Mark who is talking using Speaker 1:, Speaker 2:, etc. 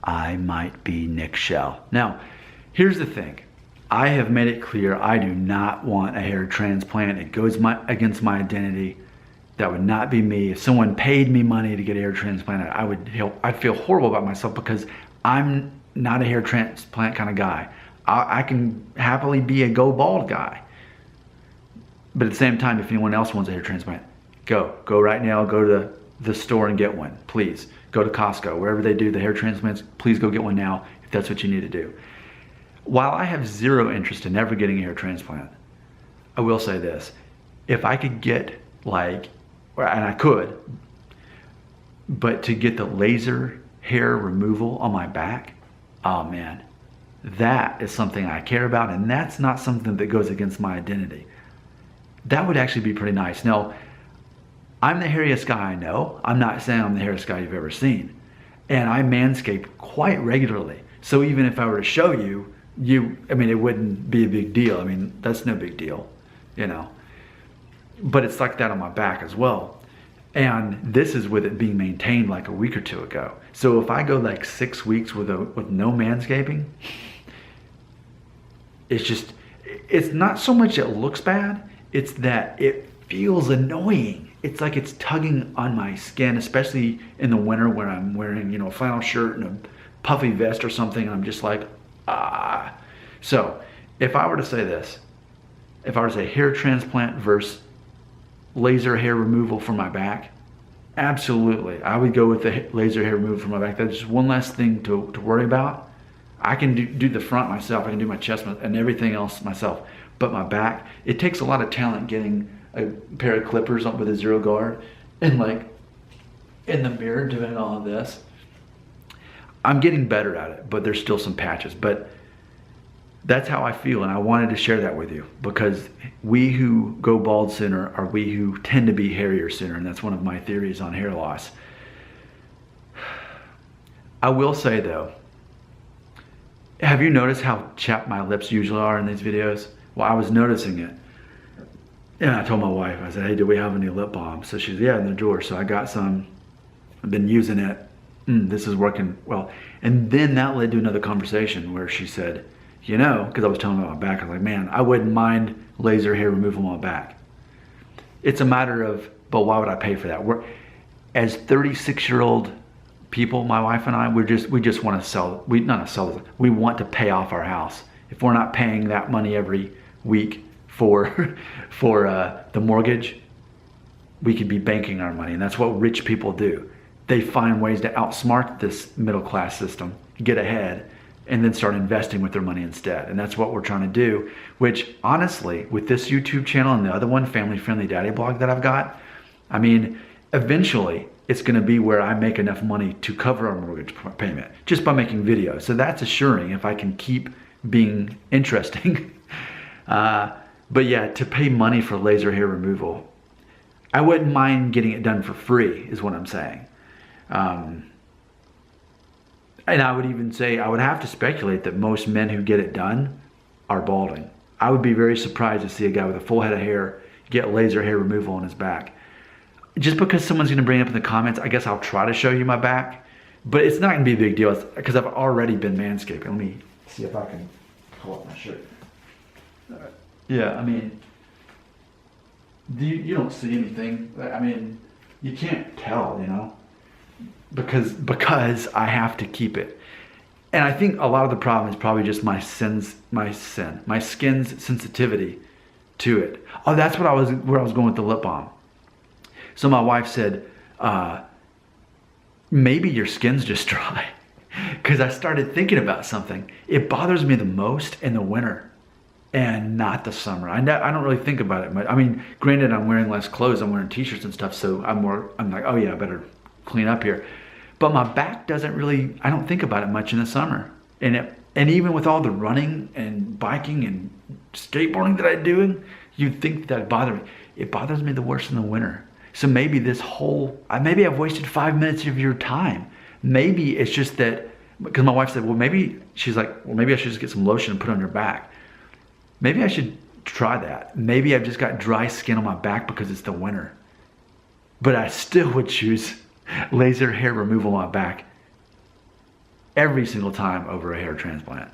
Speaker 1: I might be Nick Shell. Now, here's the thing. I have made it clear I do not want a hair transplant. It goes against my identity. That would not be me. If someone paid me money to get a hair transplant, I'd feel horrible about myself because I'm not a hair transplant kind of guy. I can happily be a go bald guy. But at the same time, if anyone else wants a hair transplant, go right now, go to the store and get one, please. Go to Costco, wherever they do the hair transplants, please go get one now if that's what you need to do. While I have zero interest in ever getting a hair transplant, I will say this. If I could get and I could, but to get the laser hair removal on my back, oh man, that is something I care about, and that's not something that goes against my identity. That would actually be pretty nice. Now, I'm the hairiest guy I know. I'm not saying I'm the hairiest guy you've ever seen. And I manscape quite regularly. So even if I were to show you, it wouldn't be a big deal. I mean, that's no big deal, you know. But it's like that on my back as well. And this is with it being maintained like a week or two ago. So if I go like 6 weeks with no manscaping, it's not so much it looks bad, it's that it feels annoying. It's like it's tugging on my skin, especially in the winter where I'm wearing, a flannel shirt and a puffy vest or something, and I'm just like, ah. So if I were to say this, if I were to say hair transplant versus laser hair removal for my back, absolutely, I would go with the laser hair removal for my back. That's just one less thing to worry about. I can do the front myself, I can do my chest and everything else myself, but my back, it takes a lot of talent getting a pair of clippers up with a zero guard and like in the mirror doing all of this. I'm getting better at it, but there's still some patches, but that's how I feel, and I wanted to share that with you because we who go bald sooner are we who tend to be hairier sooner, and that's one of my theories on hair loss. I will say though, have you noticed how chapped my lips usually are in these videos? Well, I was noticing it. And I told my wife, I said, hey, do we have any lip balm? So she said, yeah, in the drawer. So I got some, I've been using it. This is working well. And then that led to another conversation where she said, because I was telling her about my back, I was like, man, I wouldn't mind laser hair removal on my back. It's a matter of, but why would I pay for that? As 36-year-old people, my wife and I, we just want to sell, we want to pay off our house. If we're not paying that money every week for the mortgage, we could be banking our money, and that's what rich people do. They find ways to outsmart this middle class system, get ahead, and then start investing with their money instead. And that's what we're trying to do, which honestly, with this YouTube channel and the other one, Family Friendly Daddy Blog that I've got, I mean, eventually it's gonna be where I make enough money to cover our mortgage payment just by making videos. So that's assuring if I can keep being interesting. But yeah, to pay money for laser hair removal, I wouldn't mind getting it done for free is what I'm saying. And I would even say, I would have to speculate that most men who get it done are balding. I would be very surprised to see a guy with a full head of hair get laser hair removal on his back. Just because someone's gonna bring it up in the comments, I guess I'll try to show you my back, but it's not gonna be a big deal because I've already been manscaping. Let me see if I can pull up my shirt. Yeah, I mean, you don't see anything. I mean, you can't tell, because I have to keep it. And I think a lot of the problem is probably just my skin's sensitivity to it. Oh, that's where I was going with the lip balm. So my wife said, maybe your skin's just dry. Because I started thinking about something. It bothers me the most in the winter and not the summer. I don't really think about it much. I mean, granted, I'm wearing less clothes. I'm wearing t-shirts and stuff, so I'm like, oh yeah, I better clean up here. But my back doesn't really, I don't think about it much in the summer. And even with all the running and biking and skateboarding that I'm doing, you'd think that'd bother me. It bothers me the worst in the winter. So maybe maybe I've wasted 5 minutes of your time. Maybe it's just that, because my wife said, she's like, maybe I should just get some lotion and put it on your back. Maybe I should try that. Maybe I've just got dry skin on my back because it's the winter. But I still would choose laser hair removal on my back every single time over a hair transplant.